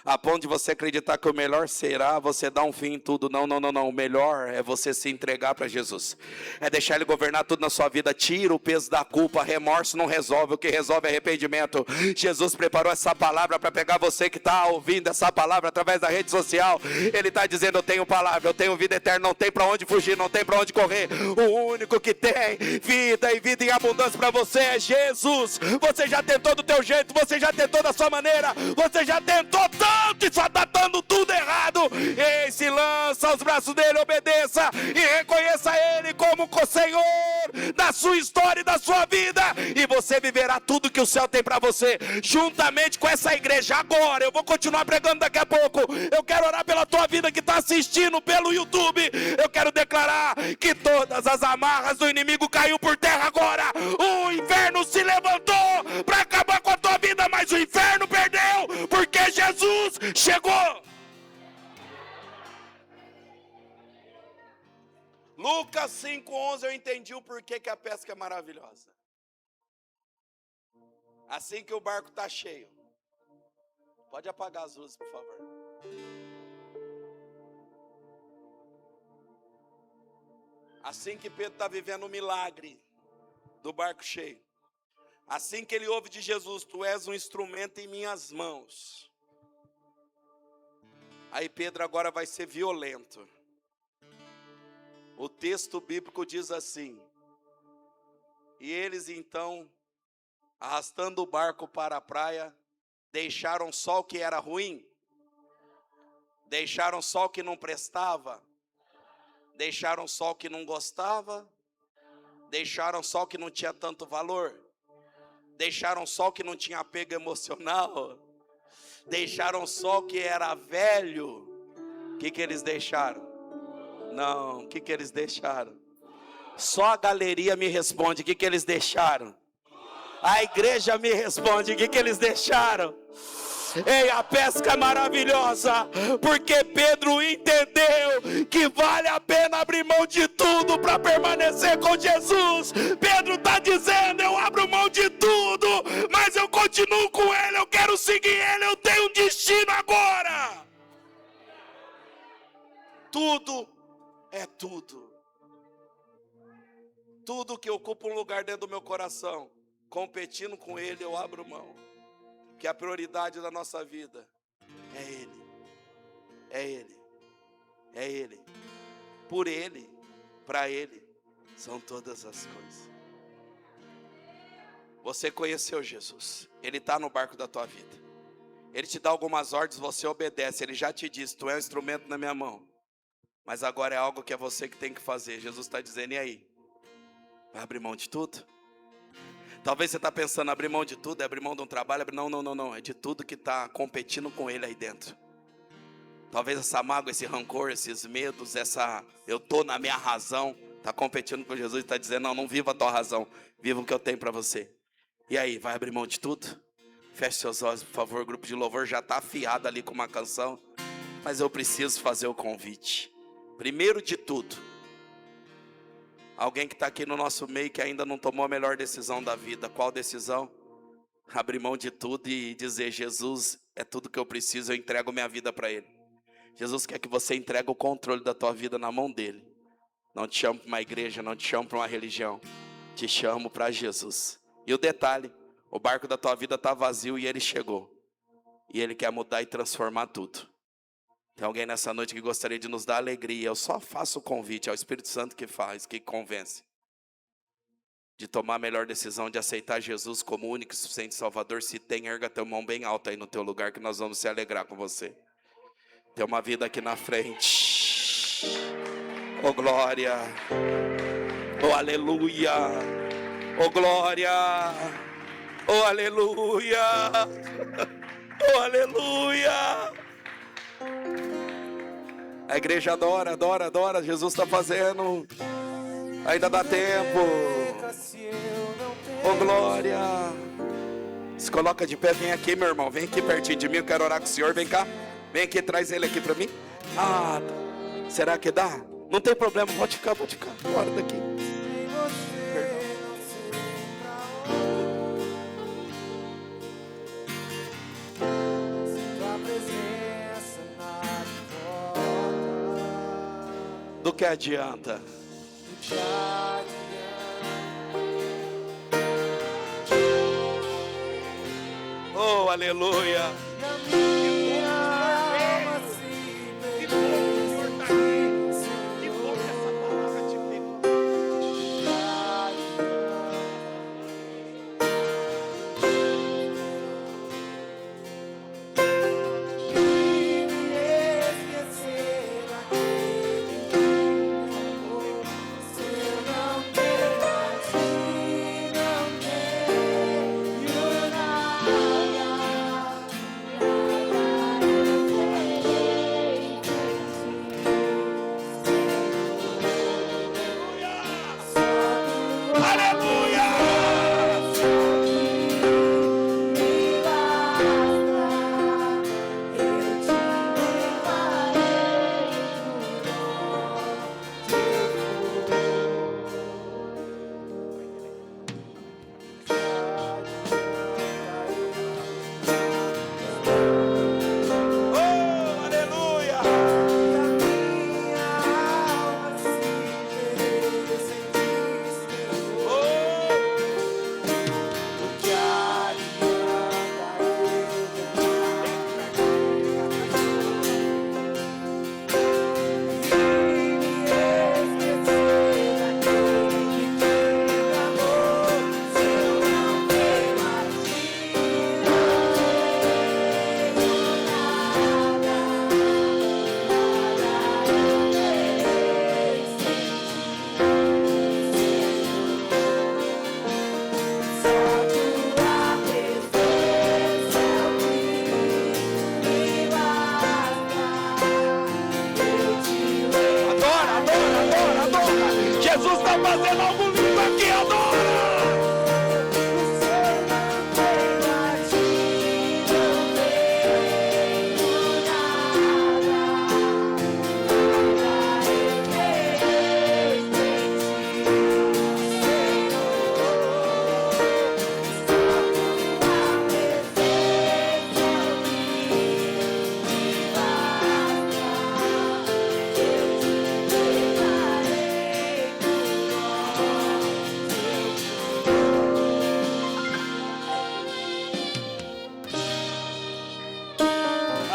A ponto de você acreditar que o melhor será você dar um fim em tudo. Não. O melhor é você se entregar para Jesus. É deixar Ele governar tudo na sua vida. Tira o peso da culpa. Remorso não resolve. O que resolve é arrependimento. Jesus preparou essa palavra para pegar você que está ouvindo essa palavra através da rede social. Ele está dizendo: eu tenho palavra, eu tenho vida eterna. Não tem para onde fugir, não tem para onde correr. O único que tem vida e vida em abundância para você é Jesus. Você já tentou do teu jeito, você já tentou da sua maneira, você já tentou tanto e só está dando tudo errado. Ei, se lança aos braços dele, obedeça e reconheça ele como o Senhor da sua história e da sua vida, e você viverá tudo que o céu tem para você, juntamente com essa igreja. Agora, eu vou continuar pregando daqui a pouco. Eu quero orar pela tua vida que está assistindo pelo YouTube. Eu quero declarar que todas as amarras do inimigo caiu por terra agora. O inferno se levantou para acabar com a tua vida, mas o inferno perdeu, porque Jesus chegou. Lucas 5:11, eu entendi o porquê que a pesca é maravilhosa. Assim que o barco está cheio, pode apagar as luzes, por favor. Assim que Pedro está vivendo o milagre do barco cheio, assim que ele ouve de Jesus: tu és um instrumento em minhas mãos. Aí Pedro agora vai ser violento. O texto bíblico diz assim: e eles então, arrastando o barco para a praia, deixaram só o que era ruim, deixaram só o que não prestava, deixaram só o que não gostava, deixaram só o que não tinha tanto valor, deixaram só o que não tinha apego emocional, deixaram só o que era velho. O que eles deixaram? Não, o que eles deixaram? Só a galeria me responde. O que eles deixaram? A igreja me responde. O que eles deixaram? Ei, a pesca é maravilhosa, porque Pedro entendeu que vale a pena abrir mão de tudo para permanecer com Jesus. Pedro está dizendo: eu abro mão de tudo, mas eu continuo com Ele, eu quero seguir Ele, eu tenho um destino agora. Tudo é tudo. Tudo que ocupa um lugar dentro do meu coração, competindo com Ele, eu abro mão. Que a prioridade da nossa vida é Ele. É Ele. É Ele. Por Ele, para Ele, são todas as coisas. Você conheceu Jesus. Ele está no barco da tua vida. Ele te dá algumas ordens, você obedece. Ele já te disse: tu é um instrumento na minha mão. Mas agora é algo que é você que tem que fazer. Jesus está dizendo: e aí? Vai abrir mão de tudo? Talvez você está pensando: abrir mão de tudo é abrir mão de um trabalho. Não. É de tudo que está competindo com Ele aí dentro. Talvez essa mágoa, esse rancor, esses medos, eu estou na minha razão, está competindo com Jesus e está dizendo: não viva a tua razão, viva o que eu tenho para você. E aí, vai abrir mão de tudo? Feche seus olhos, por favor. O grupo de louvor já está afiado ali com uma canção, mas eu preciso fazer o convite. Primeiro de tudo, alguém que está aqui no nosso meio que ainda não tomou a melhor decisão da vida. Qual decisão? Abrir mão de tudo e dizer: Jesus, é tudo que eu preciso, eu entrego minha vida para Ele. Jesus quer que você entregue o controle da tua vida na mão dEle. Não te chamo para uma igreja, não te chamo para uma religião, te chamo para Jesus. E o detalhe: o barco da tua vida está vazio e Ele chegou. E Ele quer mudar e transformar tudo. Tem alguém nessa noite que gostaria de nos dar alegria? Eu só faço o convite, é o Espírito Santo que faz, que convence. De tomar a melhor decisão, de aceitar Jesus como único e suficiente Salvador. Se tem, erga teu mão bem alta aí no teu lugar, que nós vamos se alegrar com você. Tem uma vida aqui na frente. Oh glória, oh aleluia, oh glória, oh aleluia, oh aleluia. A igreja adora. Jesus está fazendo. Ainda dá tempo. Oh glória. Se coloca de pé, vem aqui, meu irmão. Vem aqui pertinho de mim, eu quero orar com o Senhor. Vem cá. Vem aqui, traz ele aqui para mim. Será que dá? Não tem problema, pode ficar. Bora daqui. Tua presença do que adianta. Oh, aleluia. Jesus está fazendo algo lindo aqui, adora!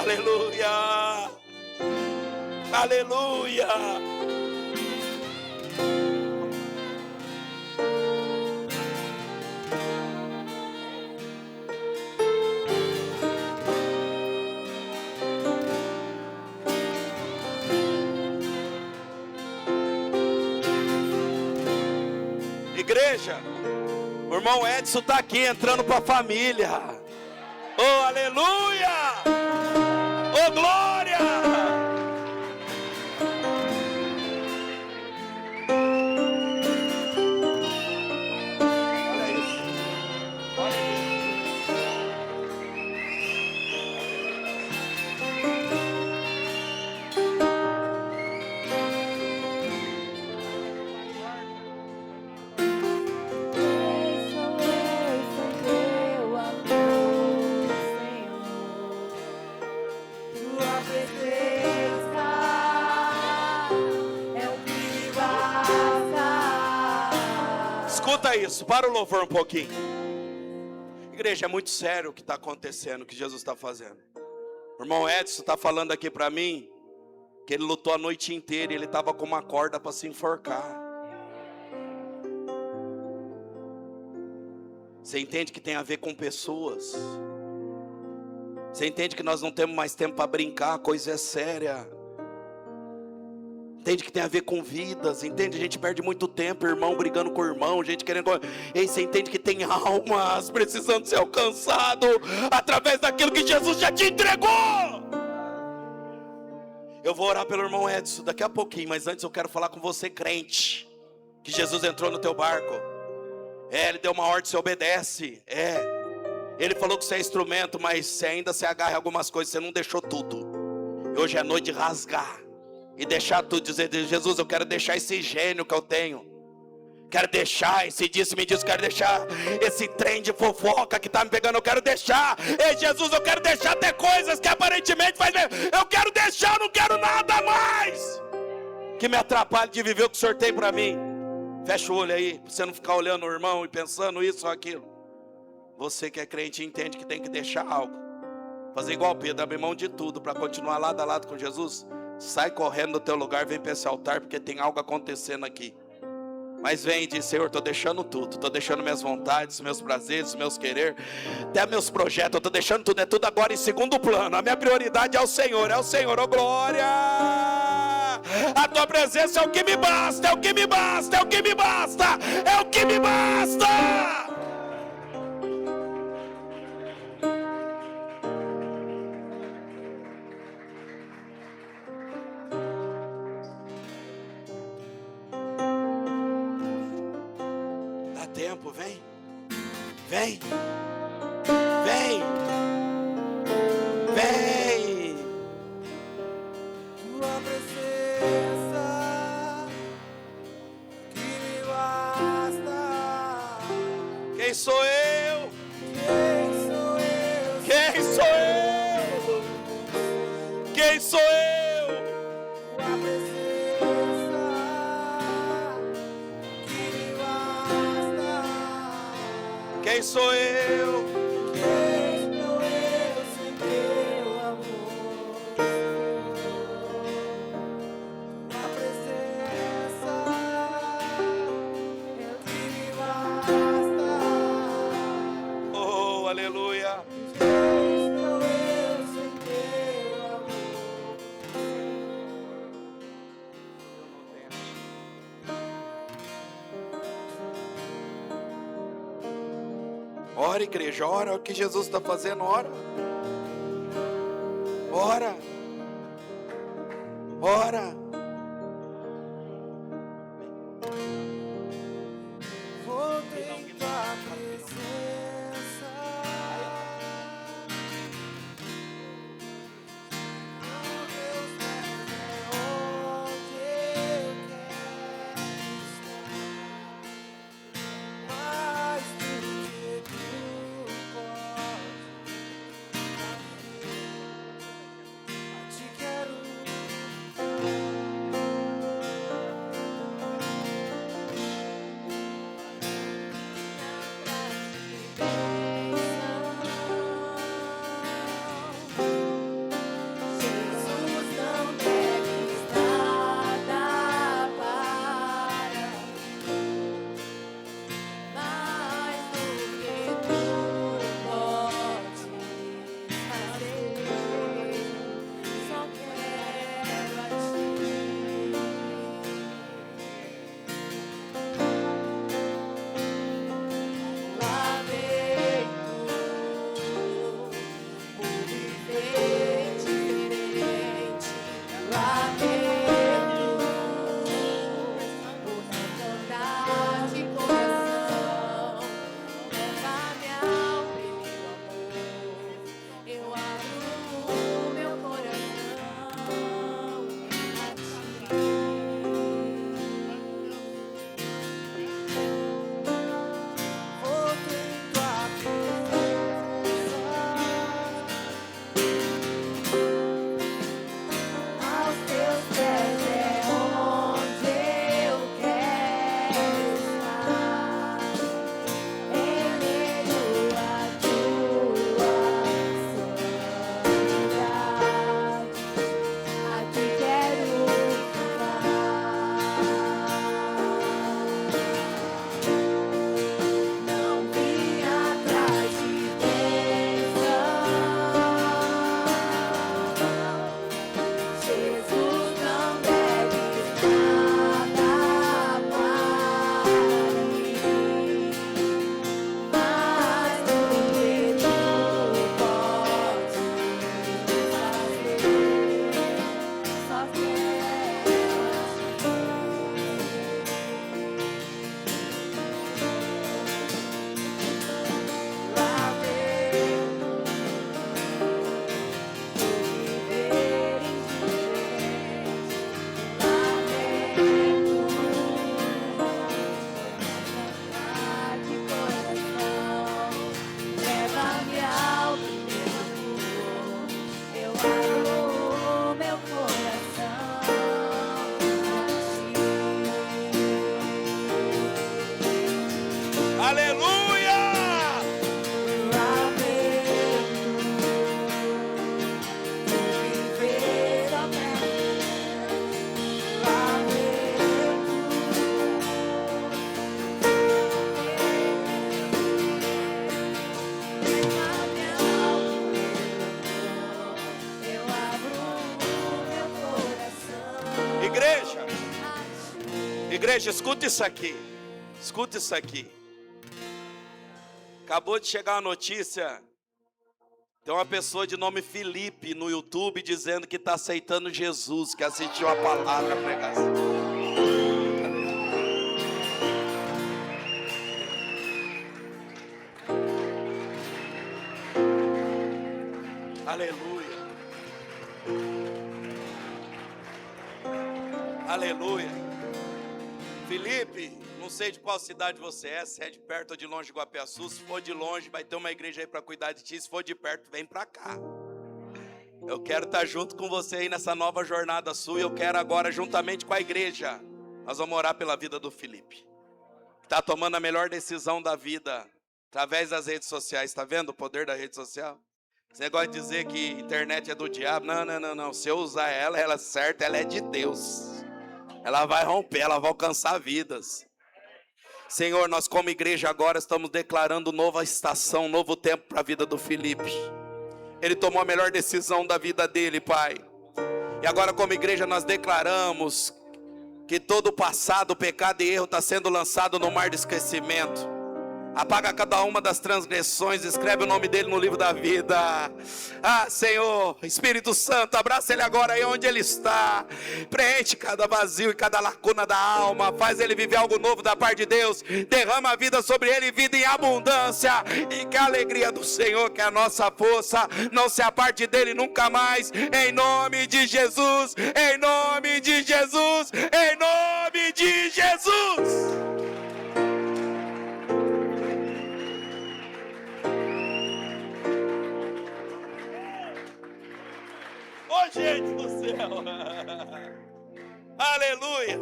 Aleluia! Aleluia! Igreja, o irmão Edson está aqui entrando para a família. Oh, aleluia! Oh, glória! Olha isso. Olha Escuta isso, para o louvor um pouquinho. Igreja, é muito sério o que está acontecendo, o que Jesus está fazendo. O irmão Edson está falando aqui para mim que ele lutou a noite inteira e ele estava com uma corda para se enforcar. Você entende que tem a ver com pessoas? Você entende que nós não temos mais tempo para brincar, a coisa é séria. Entende que tem a ver com vidas, entende? A gente perde muito tempo, irmão brigando com o irmão, gente querendo... Ei, você entende que tem almas precisando ser alcançado através daquilo que Jesus já te entregou. Eu vou orar pelo irmão Edson daqui a pouquinho, mas antes eu quero falar com você, crente, que Jesus entrou no teu barco. Ele deu uma ordem, você obedece. Ele falou que você é instrumento, mas você ainda se agarra em algumas coisas, você não deixou tudo. Hoje é noite de rasgar e deixar tudo, dizer: Jesus, eu quero deixar esse gênio que eu tenho, quero deixar esse disse-me disso, quero deixar esse trem de fofoca que está me pegando, eu quero deixar. Ei, Jesus, eu quero deixar até coisas que aparentemente faz bem, eu quero deixar, eu não quero nada mais. que me atrapalhe de viver o que o Senhor tem para mim. Fecha o olho aí, para você não ficar olhando o irmão e pensando isso ou aquilo. Você que é crente entende que tem que deixar algo. Fazer igual Pedro, abrir mão de tudo para continuar lado a lado com Jesus. Sai correndo do teu lugar, vem para esse altar, porque tem algo acontecendo aqui. Mas vem e diz: Senhor, estou deixando tudo. Estou deixando minhas vontades, meus prazeres, meus querer, até meus projetos. Eu estou deixando tudo, é tudo agora em segundo plano. A minha prioridade é o Senhor, oh glória. A tua presença é o que me basta, é o que me basta, é o que me basta, é o que me basta. Tempo, vem, vem, vem, vem. Tua presença que me basta. Quem sou eu? Quem sou eu? Quem sou eu? Quem sou eu? Tua presença que me basta. Quem sou eu? Quem sou eu sem teu amor? Tua presença é o que me basta. Oh, aleluia. Quem sou eu sem teu amor? Ora, igreja, ora, o que Jesus está fazendo, ora. Ora. Ora. Voltei em tua presença. Oh Deus, é onde eu quero estar. Mais do que tu pode fazer. Te quero. Igreja, escuta isso aqui. Escuta isso aqui. Acabou de chegar uma notícia. Tem uma pessoa de nome Felipe no YouTube dizendo que está aceitando Jesus, que assistiu a palavra, a pregação. Aleluia. Aleluia. Felipe, não sei de qual cidade você é, se é de perto ou de longe de Guapiaçu. Se for de longe, vai ter uma igreja aí para cuidar de ti. Se for de perto, vem para cá. Eu quero estar junto com você aí nessa nova jornada sua. E eu quero agora, juntamente com a igreja, nós vamos orar pela vida do Felipe. Está tomando a melhor decisão da vida através das redes sociais. Está vendo o poder da rede social? Esse negócio de dizer que internet é do diabo. Não. Se eu usar ela é certa, ela é de Deus. Ela vai romper, ela vai alcançar vidas. Senhor, nós como igreja agora estamos declarando nova estação, novo tempo para a vida do Felipe. Ele tomou a melhor decisão da vida dele, Pai. E agora como igreja nós declaramos que todo o passado, pecado e erro está sendo lançado no mar de esquecimento. Apaga cada uma das transgressões, escreve o nome dele no livro da vida. Ah, Senhor, Espírito Santo, abraça ele agora aí onde ele está. Preenche cada vazio e cada lacuna da alma. Faz ele viver algo novo da parte de Deus. Derrama a vida sobre ele, vida em abundância. E que a alegria do Senhor, que é a nossa força, não se aparte dele nunca mais. Em nome de Jesus, em nome de Jesus, em nome de Jesus. Ô gente do céu, aleluia.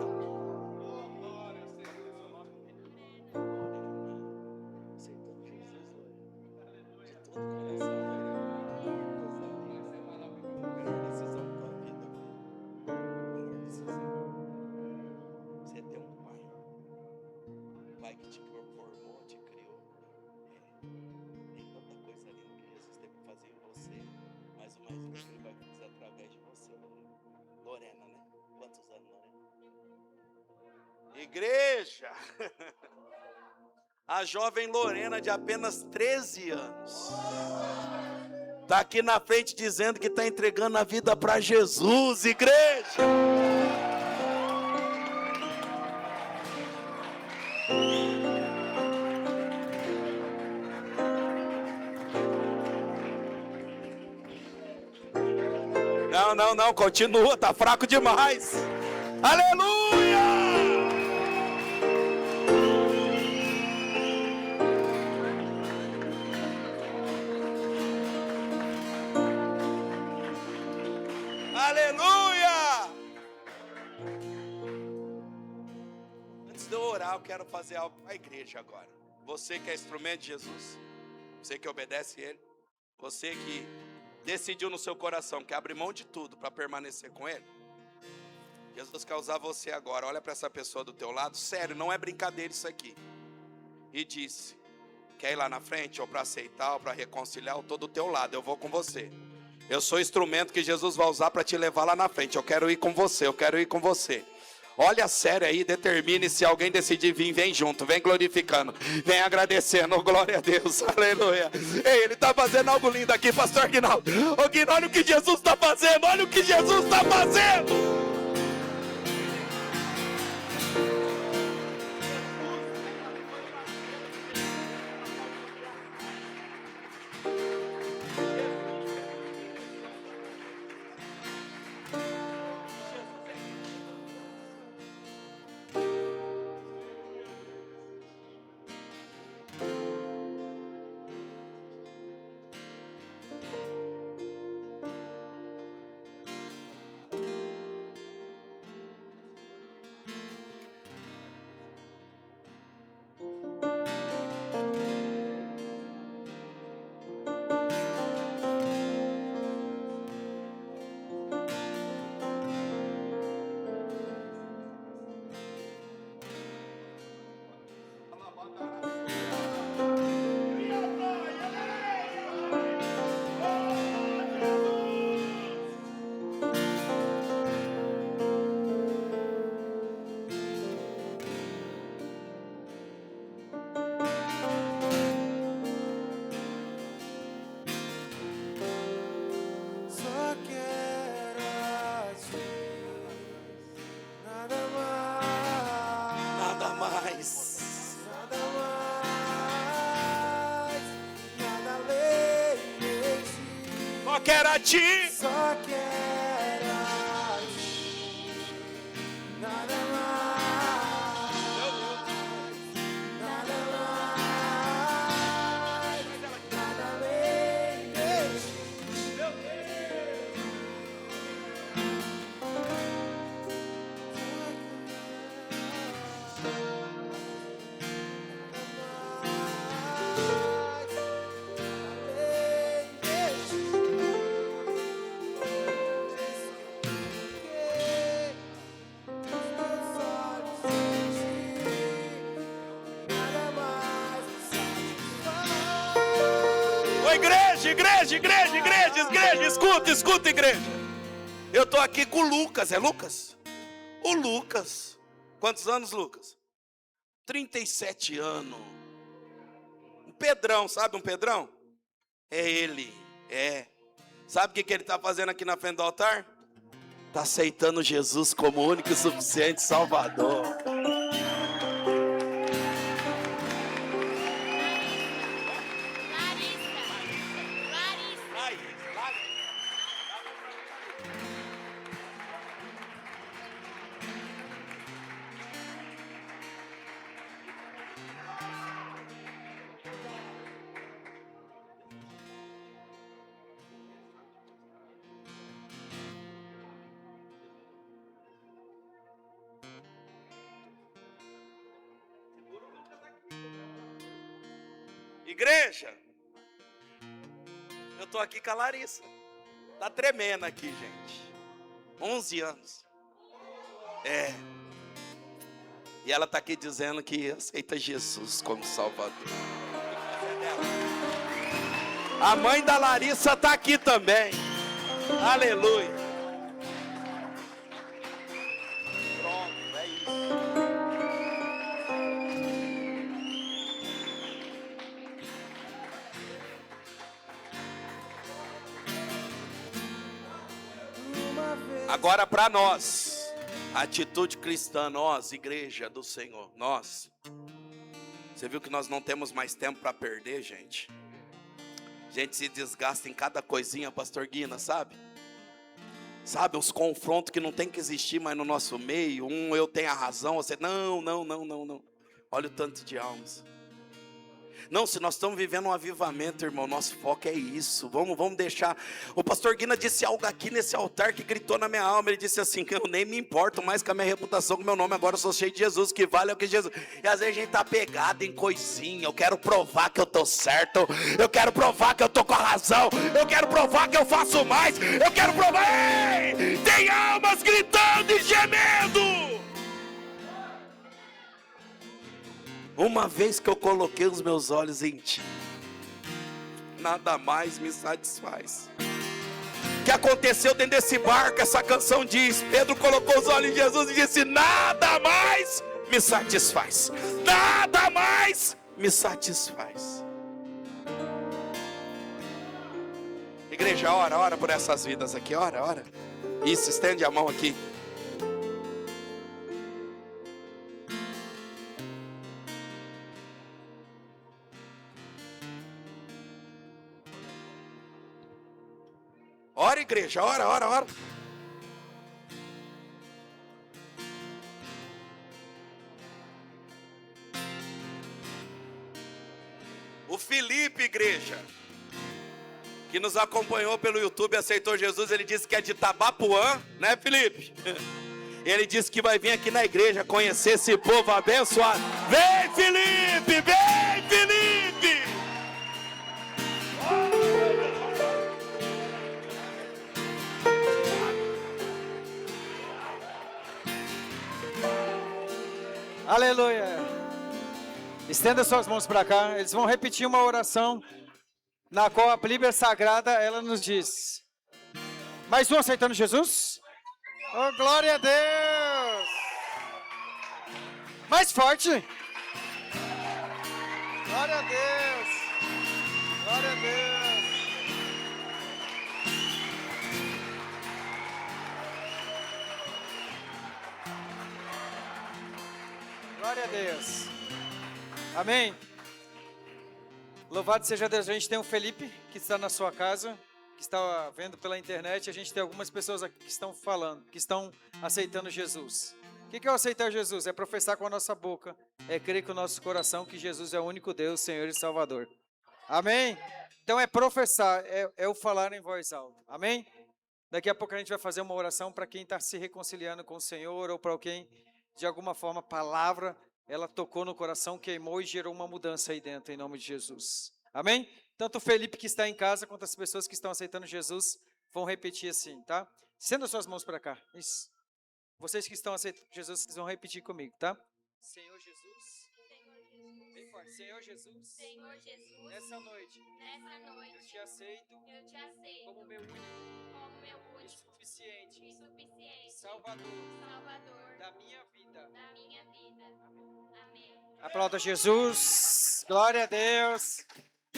Você tem um pai que te formou, te criou. Tem tanta coisa linda que Jesus tem que fazer em você, mas o mais lindo ele vai fazer através de você, Lorena, né? Quantos anos, Lorena? Igreja! A jovem Lorena de apenas 13 anos está aqui na frente dizendo que está entregando a vida para Jesus, igreja! Não, continua, tá fraco demais. Aleluia! Aleluia! Antes de eu orar, eu quero fazer algo para a igreja agora. Você que é instrumento de Jesus, você que obedece Ele, você que decidiu no seu coração que abre mão de tudo para permanecer com Ele. Jesus quer usar você agora. Olha para essa pessoa do teu lado. Sério, não é brincadeira isso aqui. E disse: quer ir lá na frente ou para aceitar ou para reconciliar? Eu estou do teu lado, eu vou com você. Eu sou o instrumento que Jesus vai usar para te levar lá na frente. Eu quero ir com você, eu quero ir com você. Olha sério aí, determine. Se alguém decidir vir, vem junto, vem glorificando, vem agradecendo, glória a Deus, aleluia. Ei, ele está fazendo algo lindo aqui, pastor Guinaldo. Ô Guinaldo, olha o que Jesus está fazendo, olha o que Jesus está fazendo. quero a ti. Só quero a ti. Nada mais. Nada mais. Nada além de ti. Ô igreja, escuta, igreja. Eu tô aqui com o Lucas, é Lucas? O Lucas. Quantos anos, Lucas? 37 anos. Um Pedrão, sabe um Pedrão? É ele, é. Sabe o que ele tá fazendo aqui na frente do altar? Tá aceitando Jesus como único e suficiente Salvador. Igreja, eu tô aqui com a Larissa. Tá tremendo aqui, gente. 11 anos. É. E ela tá aqui dizendo que aceita Jesus como Salvador. A mãe da Larissa tá aqui também. Aleluia. Pronto, é isso. Agora para nós, atitude cristã, nós, igreja do Senhor, nós. Você viu que nós não temos mais tempo para perder, gente? A gente se desgasta em cada coisinha, pastor Guina, sabe? Sabe, os confrontos que não tem que existir mais no nosso meio. Eu tenho a razão, você, não. Olha o tanto de almas. Não, se nós estamos vivendo um avivamento, irmão, nosso foco é isso. Vamos deixar. O pastor Guina disse algo aqui nesse altar que gritou na minha alma. Ele disse assim, que eu nem me importo mais com a minha reputação, com o meu nome, agora eu sou cheio de Jesus, que vale é o que Jesus. E às vezes a gente tá pegado em coisinha. Eu quero provar que eu tô certo. Eu quero provar que eu tô com a razão. Eu quero provar que eu faço mais. Eu quero provar. Ei, tem almas gritando e gemendo. Uma vez que eu coloquei os meus olhos em ti, nada mais me satisfaz. O que aconteceu dentro desse barco? Essa canção diz, Pedro colocou os olhos em Jesus e disse, nada mais me satisfaz. Nada mais me satisfaz. Igreja, ora por essas vidas aqui, ora. Isso, estende a mão aqui. Ora, igreja, ora. O Felipe, igreja, que nos acompanhou pelo YouTube, aceitou Jesus, ele disse que é de Tabapuã, né, Felipe? Ele disse que vai vir aqui na igreja conhecer esse povo abençoado. Vem, Felipe, vem, Felipe! Aleluia. Estenda suas mãos para cá. Eles vão repetir uma oração na qual a Bíblia Sagrada ela nos diz. Mais um aceitando Jesus? Oh, glória a Deus! Mais forte! Glória a Deus! Glória a Deus! Glória a Deus. Amém. Louvado seja Deus. A gente tem o Felipe que está na sua casa. que está vendo pela internet, a gente tem algumas pessoas aqui que estão falando, que estão aceitando Jesus. O que é o aceitar Jesus? É professar com a nossa boca, é crer com o nosso coração que Jesus é o único Deus, Senhor e Salvador. Amém? Então é professar, é o falar em voz alta. Amém? Daqui a pouco a gente vai fazer uma oração para quem está se reconciliando com o Senhor ou para quem, de alguma forma, a palavra, ela tocou no coração, queimou e gerou uma mudança aí dentro, em nome de Jesus. Amém? Tanto o Felipe que está em casa, quanto as pessoas que estão aceitando Jesus, vão repetir assim, tá? Estenda suas mãos para cá. Isso. Vocês que estão aceitando Jesus, vocês vão repetir comigo, tá? Senhor Jesus. Bem forte. Senhor Jesus. Nessa noite. Eu te aceito. Como meu único. E suficiente. Salvador. Da minha vida. Amém. Aplauda Jesus. Glória a Deus.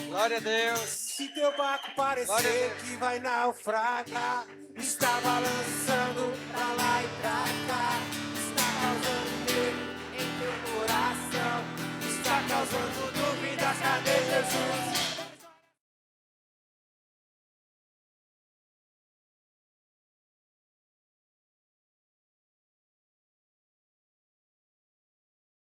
Glória a Deus. Se teu barco parecer que vai naufragar, está balançando pra lá e pra cá, está causando medo em teu coração, está causando dúvidas, cadê Jesus?